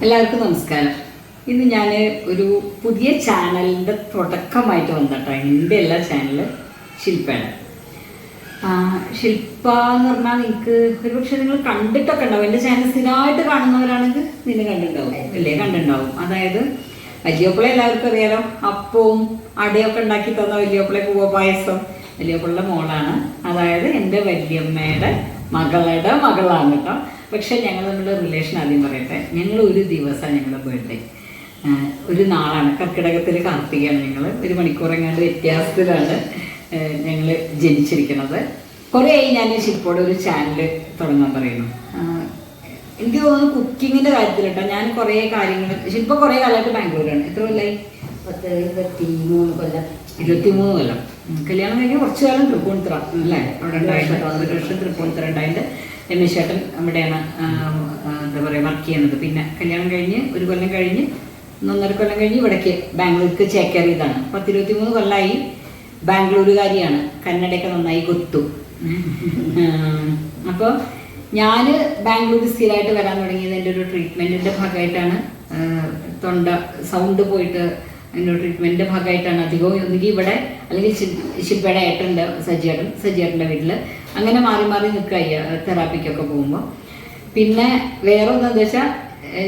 എല്ലാവർക്കും നമസ്കാരം. ഇന്ന് ഞാൻ ഒരു പുതിയ ചാനലിൻ്റെ തുടക്കമായിട്ട് വന്നിട്ടോ. എൻ്റെ എല്ലാ ചാനല് ശില്പയാണ്. ശില്പ എന്ന് പറഞ്ഞാൽ നിങ്ങൾക്ക് ഒരുപക്ഷെ നിങ്ങൾ കണ്ടിട്ടൊക്കെ ഉണ്ടാവും. എൻ്റെ ചാനൽ സ്ഥിരമായിട്ട് കാണുന്നവരാണെങ്കിൽ നിങ്ങൾ കണ്ടിട്ടുണ്ടാവും അല്ലേ? കണ്ടിട്ടുണ്ടാവും. അതായത് വലിയപ്പളെ എല്ലാവർക്കും അറിയാലോ, അപ്പവും അടയൊക്കെ ഉണ്ടാക്കി തന്ന വലിയപ്പളെ പൂവ പായസം വലിയപ്പളുടെ മോളാണ്. അതായത് എൻ്റെ വല്യമ്മയുടെ മകളുടെ മകളാണ് കേട്ടോ. പക്ഷെ ഞങ്ങൾ തമ്മിലുള്ള റിലേഷൻ ആദ്യം പറയട്ടെ. ഞങ്ങൾ ഒരു ദിവസമാണ് ഞങ്ങളുടെ ബർത്ത്ഡേ, ഒരു നാളാണ്, കർക്കിടകത്തിൽ കാർത്തികയാണ്. ഞങ്ങൾ ഒരു മണിക്കൂറെങ്ങാണ്ട് വ്യത്യാസത്തിലാണ് ഞങ്ങൾ ജനിച്ചിരിക്കുന്നത്. കുറേ ആയി ഞാൻ ശില്പോടെ ഒരു ചാനൽ തുടങ്ങാൻ പറയുന്നു. എനിക്ക് തോന്നുന്നു കുക്കിങ്ങിൻ്റെ കാര്യത്തിൽ കേട്ടോ. ഞാൻ കുറേ കാര്യങ്ങൾ, ശില്പ കുറേ കാലമായിട്ട് ബാംഗ്ലൂരാണ്. എത്ര കൊല്ലമായി? 23 കൊല്ലം. 23 കൊല്ലം. കല്യാണം കഴിഞ്ഞ് കുറച്ച് കാലം തൃപ്പൂണിത്തുറ അല്ലേ അവിടെ ഉണ്ടായിട്ട്, 1 വർഷം തൃപ്പൂണിത്തുറ ഉണ്ടായിട്ട്. രമേശ് ചേട്ടൻ അവിടെയാണ് എന്താ പറയുക വർക്ക് ചെയ്യുന്നത്. പിന്നെ കല്യാണം കഴിഞ്ഞ് 1 കൊല്ലം കഴിഞ്ഞ് 1.5 കൊല്ലം കഴിഞ്ഞ് ഇവിടേക്ക് ബാംഗ്ലൂർക്ക് ചേക്കേറിയതാണ്. 10-23 കൊല്ലമായി. ബാംഗ്ലൂരുകാരിയാണ്. കന്നഡയൊക്കെ നന്നായി കൊത്തു. അപ്പോൾ ഞാൻ ബാംഗ്ലൂർ സ്ഥിരമായിട്ട് വരാൻ തുടങ്ങിയത് എൻ്റെ ഒരു ട്രീറ്റ്മെൻറ്റിൻ്റെ ഭാഗമായിട്ടാണ്. തൊണ്ട സൗണ്ട് പോയിട്ട് എൻ്റെ ട്രീറ്റ്മെൻറ്റിൻ്റെ ഭാഗമായിട്ടാണ് അധികവും. ഒന്നുകിൽ ഇവിടെ അല്ലെങ്കിൽ ശില്പയുടെ ഏട്ടൻ്റെ സജിയേട്ടൻ്റെ വീട്ടിൽ അങ്ങനെ മാറി മാറി നിൽക്കുക തെറാപ്പിക്കൊക്കെ പോകുമ്പോൾ. പിന്നെ വേറെ ഒന്നെന്താ വെച്ചാൽ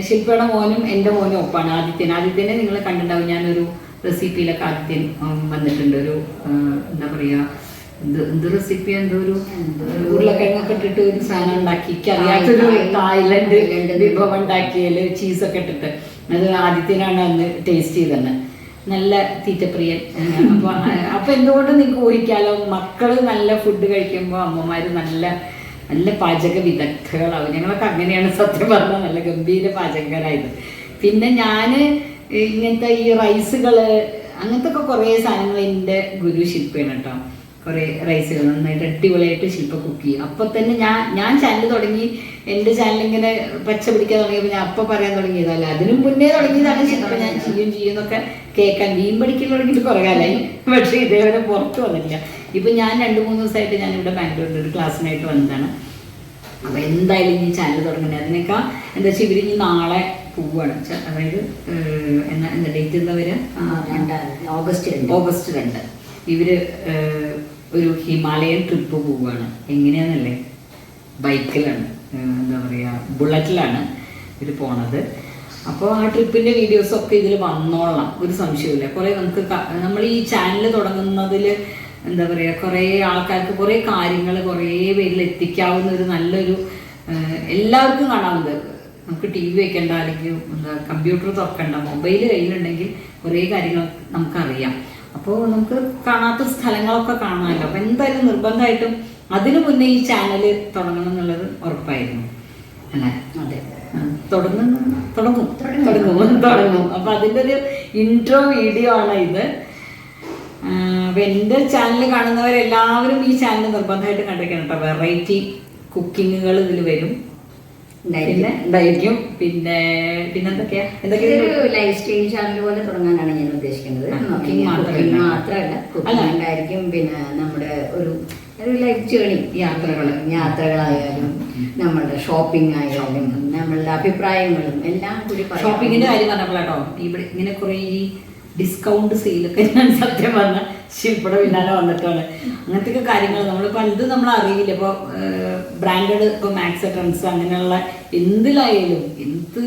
ശില്പയുടെ മോനും എൻ്റെ മോനും ഒപ്പാണ്. ആദിത്യനെ നിങ്ങൾ കണ്ടിട്ടുണ്ടാവും. ഞാനൊരു റെസിപ്പിയിലൊക്കെ ആദിത്യൻ വന്നിട്ടുണ്ട്. ഒരു എന്താ പറയുക, എന്ത് റെസിപ്പി, എന്തോ ഒരു ഉരുളക്കിഴങ്ങൊക്കെ ഇട്ടിട്ട് ഒരു സാധനം ഉണ്ടാക്കി, അറിയാത്തൊരു തായ്ലൻഡ് വിഭവം ഉണ്ടാക്കിയതിൽ ചീസൊക്കെ ഇട്ടിട്ട് അത് ആദിത്യനാണ് അന്ന് ടേസ്റ്റ് ചെയ്തത്. നല്ല തീറ്റപ്രിയൻ. അപ്പോൾ എന്തുകൊണ്ട് നിങ്ങൾക്ക് ഊഹിക്കാലോ, മക്കൾ നല്ല ഫുഡ് കഴിക്കുമ്പോൾ അമ്മമാർ നല്ല നല്ല പാചക വിദഗ്ധകളാവും. ഞങ്ങളൊക്കെ അങ്ങനെയാണ് സത്യം പറഞ്ഞാൽ, നല്ല ഗംഭീര പാചകക്കാരായത്. പിന്നെ ഞാൻ ഇങ്ങനത്തെ ഈ റൈസുകൾ അങ്ങനത്തെ ഒക്കെ കുറേ സാധനങ്ങൾ എൻ്റെ ഗുരു ശില്പയാണ് കേട്ടോ. കുറേ റൈസുകൾ നന്നായിട്ട് അടിപൊളിയായിട്ട് ശില്പ കുക്ക് ചെയ്യും. അപ്പോൾ തന്നെ ഞാൻ ചാനൽ തുടങ്ങി, എൻ്റെ ചാനൽ ഇങ്ങനെ പച്ച പിടിക്കാൻ തുടങ്ങിയപ്പോൾ ഞാൻ അപ്പം പറയാൻ തുടങ്ങിയതല്ല, അതിനും മുന്നേ തുടങ്ങിയതാണ് ശില്പ. ഞാൻ ചെയ്യുന്നൊക്കെ കേൾക്കാൻ മീൻ പഠിക്കാൻ തുടങ്ങിയിട്ട് കുറേ കാലമായി. പക്ഷേ ഇതേവരെ പുറത്ത് വന്നിട്ടില്ല. ഇപ്പം ഞാൻ 2-3 ദിവസമായിട്ട് ഞാനിവിടെ ബാംഗ്ലൂരിൽ ഒരു ക്ലാസ്സിനായിട്ട് വന്നതാണ്. അപ്പോൾ എന്തായാലും ഈ ചാനൽ തുടങ്ങണേ. അതിനേക്കാൾ എന്താ വെച്ചാൽ ഇവർ ഇനി നാളെ പോവുകയാണ്. അതായത് എന്താ ഡേറ്റ് എന്താ വരിക? ഓഗസ്റ്റ് 2 ഇവർ ഒരു ഹിമാലയൻ ട്രിപ്പ് പോവുകയാണ്. എങ്ങനെയാണെന്നല്ലേ? ബൈക്കിലാണ്, എന്താ പറയുക, ബുള്ളറ്റിലാണ് ഇവർ പോണത്. അപ്പോൾ ആ ട്രിപ്പിൻ്റെ വീഡിയോസൊക്കെ ഇതിൽ വന്നോളാം, ഒരു സംശയമില്ല. കുറേ നമ്മൾ ഈ ചാനൽ തുടങ്ങുന്നതിൽ എന്താ പറയുക, കുറേ ആൾക്കാർക്ക് കുറേ കാര്യങ്ങൾ കുറേ പേരിൽ എത്തിക്കാവുന്ന ഒരു നല്ലൊരു, എല്ലാവർക്കും കാണാവുന്നത്. നമുക്ക് TV വെക്കേണ്ട, അല്ലെങ്കിൽ എന്താ കമ്പ്യൂട്ടർ തുറക്കണ്ട, മൊബൈൽ കയ്യിലുണ്ടെങ്കിൽ കുറേ കാര്യങ്ങൾ നമുക്കറിയാം. അപ്പോൾ നമുക്ക് കാണാത്ത സ്ഥലങ്ങളൊക്കെ കാണാമല്ലോ. അപ്പോൾ എന്തായാലും നിർബന്ധമായിട്ടും അതിനു മുന്നേ ഈ ചാനൽ തുടങ്ങണം എന്നുള്ളത് ഉറപ്പായിരുന്നു അല്ലേ? അതെ, തുടങ്ങും. അപ്പോൾ അതിൻ്റെ ഒരു ഇൻട്രോ വീഡിയോ ആണ് ഇത്. അപ്പം എൻ്റെ ചാനൽ കാണുന്നവരെല്ലാവരും ഈ ചാനൽ നിർബന്ധമായിട്ട് കണ്ടിരിക്കണം കേട്ടോ. വെറൈറ്റി കുക്കിങ്ങുകൾ ഇതിൽ വരും, പിന്നെ ഉണ്ടായിരിക്കും. പിന്നെ എന്തൊക്കെയാ ലൈഫ് സ്റ്റൈൽ ചാനൽ പോലെ തുടങ്ങാനാണ് ഞാൻ ഉദ്ദേശിക്കുന്നത്. മാത്രമല്ല കുക്കിംഗ് ഉണ്ടായിരിക്കും. പിന്നെ നമ്മുടെ ഒരു ലൈഫ് ജേണി, യാത്രകളായാലും നമ്മളുടെ ഷോപ്പിംഗ് ആയാലും നമ്മളുടെ അഭിപ്രായങ്ങളും എല്ലാം കൂടി. ഷോപ്പിങ്ങിന്റെ കാര്യം പറഞ്ഞപ്പോഴാട്ടോ, ഇവിടെ ഇങ്ങനെ കുറേ ഈ ഡിസ്കൗണ്ട് സെയിലൊക്കെ ഞാൻ സത്യം പറഞ്ഞാൽ ശില്പയുടെ പിന്നാലെ വന്നിട്ടാണ്. അങ്ങനത്തെ കാര്യങ്ങൾ നമ്മളിപ്പോൾ ഇത് നമ്മൾ അറിയില്ല. ഇപ്പോൾ ബ്രാൻഡഡ്, ഇപ്പോൾ മാക്സ്, ട്രെൻഡ്സ് അങ്ങനെയുള്ള എന്തിലായാലും, എന്ത്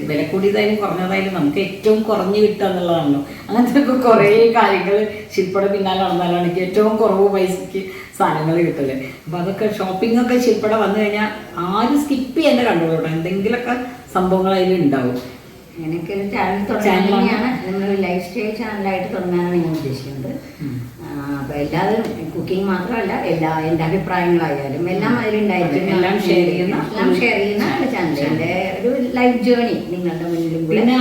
വില കൂടിയതായാലും കുറഞ്ഞതായാലും നമുക്ക് ഏറ്റവും കുറഞ്ഞ് കിട്ടുക എന്നുള്ളതാണല്ലോ. അങ്ങനത്തെ ഒക്കെ കുറേ കാര്യങ്ങൾ ശില്പയുടെ പിന്നാലെ നടന്നാലാണ് എനിക്ക് ഏറ്റവും കുറവ് പൈസയ്ക്ക് സാധനങ്ങൾ കിട്ടല്. അപ്പോൾ അതൊക്കെ ഷോപ്പിങ്ങൊക്കെ ശില്പയുടെ വന്നു കഴിഞ്ഞാൽ ആരും സ്കിപ്പ് ചെയ്യാൻ കണ്ടോളൂ. എന്തെങ്കിലുമൊക്കെ സംഭവങ്ങൾ അതിൽ ഉണ്ടാവും. അങ്ങനെയൊക്കെ ഒരു ചാനൽ തുടങ്ങാനാണ്, നമ്മളൊരു ലൈഫ് സ്റ്റൈൽ ചാനലായിട്ട് തുടങ്ങാനാണ് ഞാൻ ഉദ്ദേശിക്കുന്നത്. അപ്പോൾ എല്ലാവരും കുക്കിംഗ് മാത്രമല്ല, എൻ്റെ അഭിപ്രായങ്ങളായാലും എല്ലാം അതിലുണ്ടായിരിക്കും. എല്ലാം ഷെയർ ചെയ്യുന്ന ചാനൽ, എൻ്റെ ഒരു ലൈഫ് ജേണി നിങ്ങളുടെ മുന്നിലും കൂടെ. പിന്നെ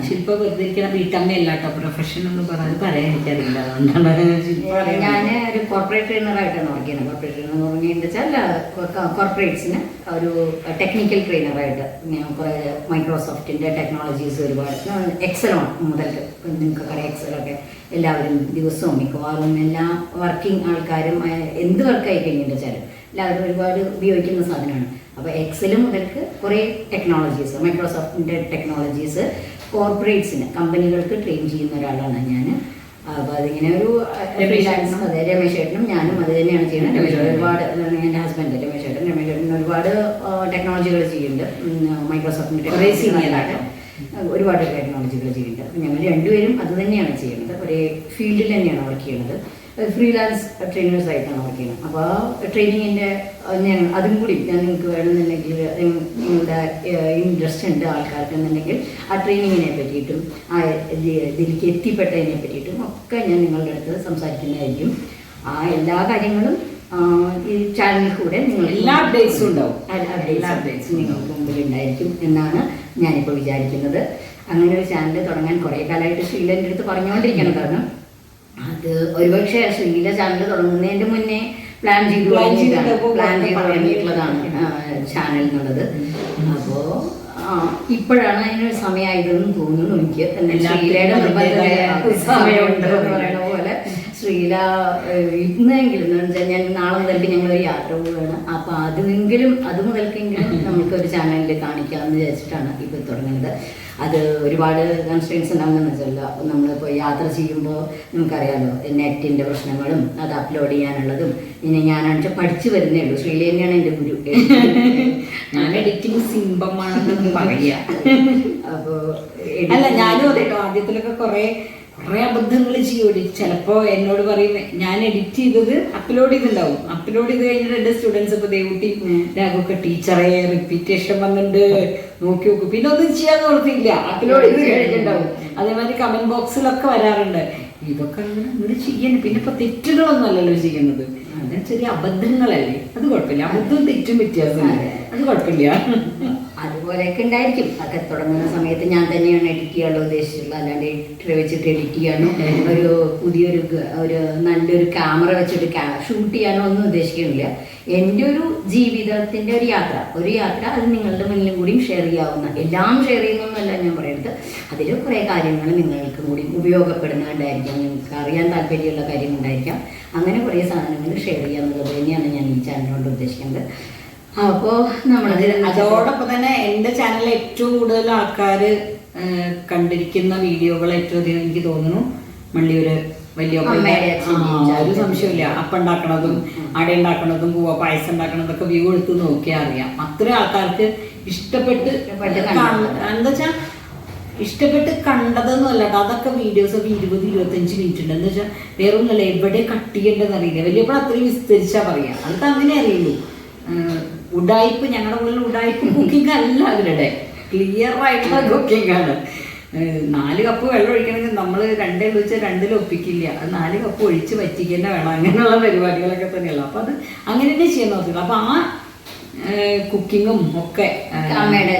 ശില്പ വെറുതെ ഇരിക്കുന്ന വീട്ടമ്മയല്ല കേട്ടോ, പ്രൊഫഷൻ എന്ന് പറയാൻ എനിക്കറിയില്ല. അതുകൊണ്ടാണ് ഞാൻ ഒരു കോർപ്പറേറ്റ് ട്രെയിനറായിട്ടാണ് വർക്ക് ചെയ്യുന്നത്. കോർപ്പറേറ്റ് ട്രെയിനർ എന്ന് പറഞ്ഞാൽ വെച്ചാൽ കോർപ്പറേറ്റ്സിന് ഒരു ടെക്നിക്കൽ ട്രെയിനറായിട്ട് ഞാൻ കുറേ മൈക്രോസോഫ്റ്റിൻ്റെ ടെക്നോളജീസ് ഒരുപാട്, എക്സൽ മുതൽ നിങ്ങൾക്ക് എക്സലൊക്കെ എല്ലാവരും ദിവസവും മിക്കവാറും എല്ലാ വർക്കിംഗ് ആൾക്കാരും എന്ത് വർക്കായി കഴിഞ്ഞിട്ട് വെച്ചാലും എല്ലാവരും ഒരുപാട് ഉപയോഗിക്കുന്ന സാധനമാണ്. അപ്പോൾ എക്സൽ മുതൽക്ക് കുറേ ടെക്നോളജീസ്, മൈക്രോസോഫ്റ്റിൻ്റെ ടെക്നോളജീസ് കോർപ്പറേറ്റ്സിന്, കമ്പനികൾക്ക് ട്രെയിൻ ചെയ്യുന്ന ഒരാളാണ് ഞാൻ. അപ്പോൾ അതിങ്ങനെ ഒരു അതെ, രമേശ് ചേട്ടനും ഞാനും അത് തന്നെയാണ് ചെയ്യുന്നത്. രമേശ് ചേട്ടൻ ഒരുപാട്, എൻ്റെ ഹസ്ബൻഡ് രമേശ് ചേട്ടൻ ഒരുപാട് ടെക്നോളജികൾ ചെയ്യുന്നുണ്ട്. മൈക്രോസോഫ്റ്റിൻ്റെ ഒരുപാട് ടെക്നോളജികൾ ചെയ്യുന്നുണ്ട്. അപ്പോൾ ഞങ്ങൾ രണ്ടുപേരും അത് തന്നെയാണ് ചെയ്യുന്നത്. ഒരേ ഫീൽഡിൽ തന്നെയാണ് വർക്ക് ചെയ്യുന്നത്. ഫ്രീലാൻസ് ട്രെയിനേഴ്സ് ആയിട്ടാണ് വർക്ക് ചെയ്യുന്നത്. അപ്പോൾ ആ ട്രെയിനിങ്ങിൻ്റെ ഞാൻ അതും കൂടി ഞാൻ നിങ്ങൾക്ക് വേണമെന്നുണ്ടെങ്കിൽ നിങ്ങളുടെ ഇൻട്രസ്റ്റ് ഉണ്ട് ആൾക്കാർക്ക് എന്നുണ്ടെങ്കിൽ ആ ട്രെയിനിങ്ങിനെ പറ്റിയിട്ടും ആ ഇതിലേക്ക് എത്തിപ്പെട്ടതിനെ പറ്റിയിട്ടും ഒക്കെ ഞാൻ നിങ്ങളുടെ അടുത്ത് സംസാരിക്കുന്നതായിരിക്കും. ആ എല്ലാ കാര്യങ്ങളും ഈ ചാനലിൽ കൂടെ നിങ്ങൾ എല്ലാ അപ്ഡേറ്റ്സും ഉണ്ടാവും. അപ്ഡേറ്റ്സും നിങ്ങൾക്ക് മുമ്പിൽ ഉണ്ടായിരിക്കും എന്നാണ് ഞാനിപ്പോൾ വിചാരിക്കുന്നത്. അങ്ങനെ ഒരു ചാനൽ തുടങ്ങാൻ കുറേ കാലമായിട്ട് ശ്രീലൻ്റെ അടുത്ത് പറഞ്ഞുകൊണ്ടിരിക്കുന്നതാണ്. അത് ഒരുപക്ഷെ ശ്രീല ചാനൽ തുടങ്ങുന്നതിൻ്റെ മുന്നേ പ്ലാൻ ചെയ്ത് തുടങ്ങിയിട്ടുള്ളതാണ് ചാനൽ എന്നുള്ളത്. അപ്പോൾ ഇപ്പോഴാണ് അതിനൊരു സമയമായതെന്ന് തോന്നുന്നു എനിക്ക്. ശ്രീലയുടെ സമയമുണ്ട് എന്ന് പറയുന്ന പോലെ ശ്രീല ഇന്നെങ്കിലും എന്ന് വെച്ചാൽ ഞാൻ നാളെ മുതൽക്ക് ഞങ്ങളൊരു യാത്ര പോവുകയാണ്. അപ്പോൾ അത് മുതൽക്കെങ്കിലും നമുക്കൊരു ചാനലിൽ കാണിക്കാമെന്ന് വിചാരിച്ചിട്ടാണ് ഇപ്പോൾ തുടങ്ങുന്നത്. അത് ഒരുപാട് കൺസ്ട്രെയിൻസ് ഉണ്ടാകുന്നതെന്ന് വെച്ചാൽ നമ്മളിപ്പോൾ യാത്ര ചെയ്യുമ്പോൾ നമുക്കറിയാമല്ലോ നെറ്റിൻ്റെ പ്രശ്നങ്ങളും അത് അപ്ലോഡ് ചെയ്യാനുള്ളതും. പിന്നെ ഞാനാണെന്ന് പഠിച്ചു വരുന്നേ ഉള്ളൂ. ശ്രീല തന്നെയാണ് എൻ്റെ ഗുരു. ഞാൻ എഡിറ്റിംഗ് സിംബമാണെന്ന് പറയാ. അപ്പോൾ അല്ല, ഞാനും അതെ കേട്ടോ. ആദ്യത്തിലൊക്കെ കുറേ അബദ്ധങ്ങൾ ചെയ്യൂടി. ചിലപ്പോൾ എന്നോട് പറയും ഞാൻ എഡിറ്റ് ചെയ്തത് അപ്ലോഡ് ചെയ്തിട്ടുണ്ടാവും. അപ്ലോഡ് ചെയ്ത് കഴിഞ്ഞിട്ട് എൻ്റെ സ്റ്റുഡൻസ് ഇപ്പോൾ ദേവുട്ടി രാഘവൊക്കെ ടീച്ചറെ റിപ്പീറ്റേഷൻ വന്നിട്ടുണ്ട് നോക്കി നോക്കും. പിന്നെ ഒന്നും ചെയ്യാന്ന് ഓർത്തില്ല, അപ്ലോഡ് ചെയ്ത് കഴിഞ്ഞിട്ടുണ്ടാവും. അതേമാതിരി കമന്റ് ബോക്സിലൊക്കെ വരാറുണ്ട് ഇതൊക്കെ അങ്ങനെ ചെയ്യണം. പിന്നെ ഇപ്പൊ തെറ്റുകളൊന്നും അല്ലല്ലോ ചെയ്യുന്നത്, അങ്ങനെ ചെറിയ അബദ്ധങ്ങളല്ലേ. അത് കുഴപ്പമില്ല. അബദ്ധവും തെറ്റും വ്യത്യാസമല്ലേ, അത് കുഴപ്പമില്ല. അതുപോലെയൊക്കെ ഉണ്ടായിരിക്കും. അതൊക്കെ തുടങ്ങുന്ന സമയത്ത് ഞാൻ തന്നെയാണ് എഡിറ്റ് ചെയ്യാനുള്ള ഉദ്ദേശിച്ചിട്ടുള്ളത്. അല്ലാണ്ട് എഡിറ്ററെ വെച്ചിട്ട് എഡിറ്റ് ചെയ്യാനോ ഒരു നല്ലൊരു ക്യാമറ വെച്ചിട്ട് ഷൂട്ട് ചെയ്യാനോ ഒന്നും ഉദ്ദേശിക്കുന്നില്ല. എൻ്റെ ഒരു ജീവിതത്തിൻ്റെ ഒരു യാത്ര അത് നിങ്ങളുടെ മുന്നിലും കൂടിയും ഷെയർ ചെയ്യാവുന്ന, എല്ലാം ഷെയർ ചെയ്യുന്നൊന്നുമല്ല ഞാൻ പറയുന്നത്. അതിൽ കുറേ കാര്യങ്ങൾ നിങ്ങൾക്ക് കൂടി ഉപയോഗപ്പെടുന്നുണ്ടായിരിക്കാം, നിങ്ങൾക്ക് അറിയാൻ താല്പര്യമുള്ള കാര്യങ്ങളുണ്ടായിരിക്കാം. അങ്ങനെ കുറേ സാധനങ്ങൾ ഷെയർ ചെയ്യാന്നുള്ളത് തന്നെയാണ് ഞാൻ ഈ ചാനൽ കൊണ്ട് ഉദ്ദേശിക്കുന്നത്. അപ്പോൾ അതോടൊപ്പം തന്നെ എൻ്റെ ചാനലിൽ ഏറ്റവും കൂടുതൽ ആൾക്കാർ കണ്ടിരിക്കുന്ന വീഡിയോകൾ ഏറ്റവും അധികം എനിക്ക് തോന്നുന്നു മള്ളിയൂര് വലിയ ഒരു സംശയമില്ല. അപ്പം ഉണ്ടാക്കണതും അട ഉണ്ടാക്കണതും പായസം ഉണ്ടാക്കണതൊക്കെ വ്യൂ എടുത്ത് നോക്കിയാൽ അറിയാം. അത്രയും ആൾക്കാർക്ക് ഇഷ്ടപ്പെട്ട് എന്താ വെച്ചാൽ ഇഷ്ടപ്പെട്ട് കണ്ടതെന്നും അല്ല കേട്ടോ. അതൊക്കെ വീഡിയോസ് ഒക്കെ 20-25 മിനിറ്റ് ഉണ്ട്. എന്താ വെച്ചാൽ വേറെ ഒന്നുമല്ല, എവിടെ കട്ട് ചെയ്യേണ്ടതെന്ന് അറിയില്ല. വലിയപ്പോൾ അത്രയും വിസ്തരിച്ചാൽ പറയാം. അതൊക്കെ അങ്ങനെ അറിയുള്ളൂ. ഉഡായിപ്പ്, ഞങ്ങളുടെ ഉള്ളിൽ ഉഡായിപ്പ് കുക്കിംഗ് അല്ല അവരുടെ, ക്ലിയർ ആയിട്ടുള്ള കുക്കിംഗ് ആണ്. 4 കപ്പ് വെള്ളം ഒഴിക്കണമെങ്കിൽ നമ്മൾ 2 വെച്ചാൽ 2 ഒപ്പിക്കില്ല. അത് 4 കപ്പ് ഒഴിച്ച് വറ്റിക്കുക തന്നെ വേണം. അങ്ങനെയുള്ള പരിപാടികളൊക്കെ തന്നെയല്ല. അപ്പം അത് അങ്ങനെ തന്നെ ചെയ്യാൻ നോക്കുക. അപ്പം ആ കുക്കിങ്ങും ഒക്കെ അമ്മയുടെ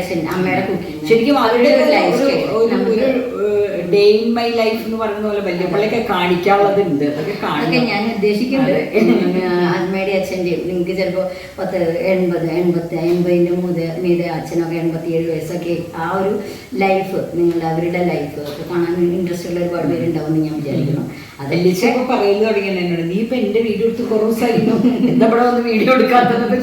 കുക്കിംഗ് ശരിക്കും അവരുടെ ഒരു ഡേ ഇൻ മൈ ലൈഫ് എന്ന് പറയുന്ന പോലെ വല്യപ്പള്ളിയൊക്കെ കാണിക്കാനുള്ളതുണ്ട്. അതൊക്കെ കാണിക്കാൻ ഞാൻ ഉദ്ദേശിക്കുന്നുണ്ട്. അമ്മയുടെ അച്ഛൻ്റെയും നിങ്ങൾക്ക് ചിലപ്പോൾ 80-85 മീതെ അച്ഛനൊക്കെ 87 വയസ്സൊക്കെ ആ ഒരു ലൈഫ്, നിങ്ങളുടെ അവരുടെ ലൈഫ് ഒക്കെ കാണാൻ ഇൻട്രസ്റ്റ് ഉള്ള ഒരുപാട് പേരുണ്ടാവും ഞാൻ വിചാരിക്കുന്നു. അതെല്ലാം പറയുന്നത് തുടങ്ങിയാണ് എന്നോട്, നീ ഇപ്പൊ എന്റെ വീഡിയോ എടുത്ത് കുറവ് ദിവസമായിരുന്നു, എന്താ ഇവിടെ വന്ന് വീഡിയോ എടുക്കാത്തതൊക്കെ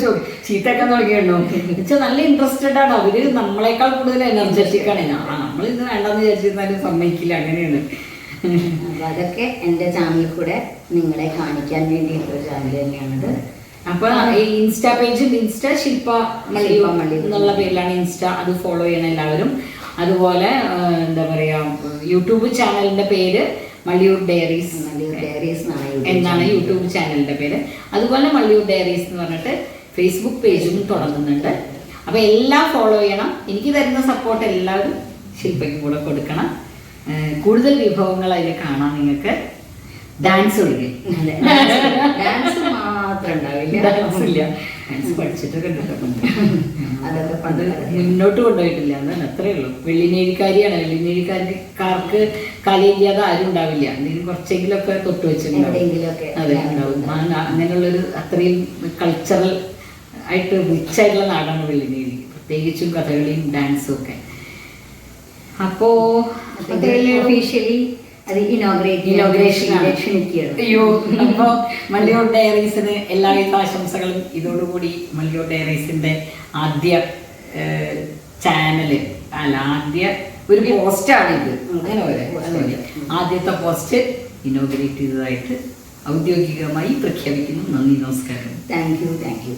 ചീത്തക്കാൻ തുടങ്ങിയാണോ വെച്ചാൽ നല്ല ഇൻട്രസ്റ്റഡ് ആണ് അവര്. നമ്മളെക്കാൾ കൂടുതൽ എനർജറ്റിക് ആണ്. നമ്മളിത് വേണ്ടെന്ന് വിചാരിച്ചിരുന്നാലും സമ്മതിക്കില്ല. അങ്ങനെയാണ്. അപ്പൊ അതൊക്കെ എന്റെ ചാനലിൽ കൂടെ നിങ്ങളെ കാണിക്കാൻ വേണ്ടിയിട്ടുള്ള ചാനൽ തന്നെയാണത്. അപ്പൊ ഈ ഇൻസ്റ്റാ പേജ് ശില്പ മള്ളി എന്നുള്ള പേരിലാണ് ഇൻസ്റ്റ. അത് ഫോളോ ചെയ്യണം എല്ലാവരും. അതുപോലെ എന്താ പറയാ, യൂട്യൂബ് ചാനലിന്റെ പേര് മള്ളിയൂർ ഡയറീസ് എന്നാണ് യൂട്യൂബ് ചാനലിന്റെ പേര്. അതുപോലെ മള്ളിയൂർ ഡയറീസ് എന്ന് പറഞ്ഞിട്ട് ഫേസ്ബുക്ക് പേജും തുടങ്ങുന്നുണ്ട്. അപ്പൊ എല്ലാം ഫോളോ ചെയ്യണം. എനിക്ക് തരുന്ന സപ്പോർട്ട് എല്ലാവരും ശില്പയ്ക്ക് കൂടെ കൊടുക്കണം. കൂടുതൽ വിഭവങ്ങൾ അതിൽ കാണാം. നിങ്ങൾക്ക് ഡാൻസ് കളിക്കും, ഡാൻസ് മാത്രം ഉണ്ടാവില്ല, ഡാൻസ് പഠിച്ചിട്ടൊക്കെ കണ്ടിട്ടുണ്ട്. അതൊക്കെ പണ്ട് മുന്നോട്ട് കൊണ്ടുപോയിട്ടില്ല. അതാണ്, അത്രേ ഉള്ളൂ. വെള്ളിനേഴിക്കാരിയാണ്. വെള്ളിനേഴിക്കാർക്ക് കലയില്ലാതെ ആരും ഉണ്ടാവില്ല. എന്തെങ്കിലും കുറച്ചെങ്കിലൊക്കെ തൊട്ട് വെച്ചിട്ടുണ്ടാവും. അതെ, ഉണ്ടാവും. അങ്ങനെയുള്ളൊരു അത്രയും കൾച്ചറൽ ആയിട്ട് റിച്ച് ആയിട്ടുള്ള നാടാണ് വെള്ളിനേഴി, പ്രത്യേകിച്ചും കഥകളിയും ഡാൻസും ഒക്കെ. അപ്പോ ഒഫീഷ്യലി അത് ഇനോഗ്രേഷൻ ക്ഷണിക്കുകയാണ്. അയ്യോ, അപ്പോ മല്ലിയോർ ഡയറീസിന് എല്ലാവിധ ആശംസകളും. ഇതോടുകൂടി മല്ലിയോർ ഡയറീസിന്റെ ആദ്യ ചാനല് ആദ്യ ഒരു പോസ്റ്റാണ് ഇത്. അങ്ങനെ ആദ്യത്തെ പോസ്റ്റ് ഇനോഗ്രേറ്റ് ചെയ്തതായിട്ട് ഔദ്യോഗികമായി പ്രഖ്യാപിക്കുന്നു. നന്ദി, നമസ്കാരം. Thank you.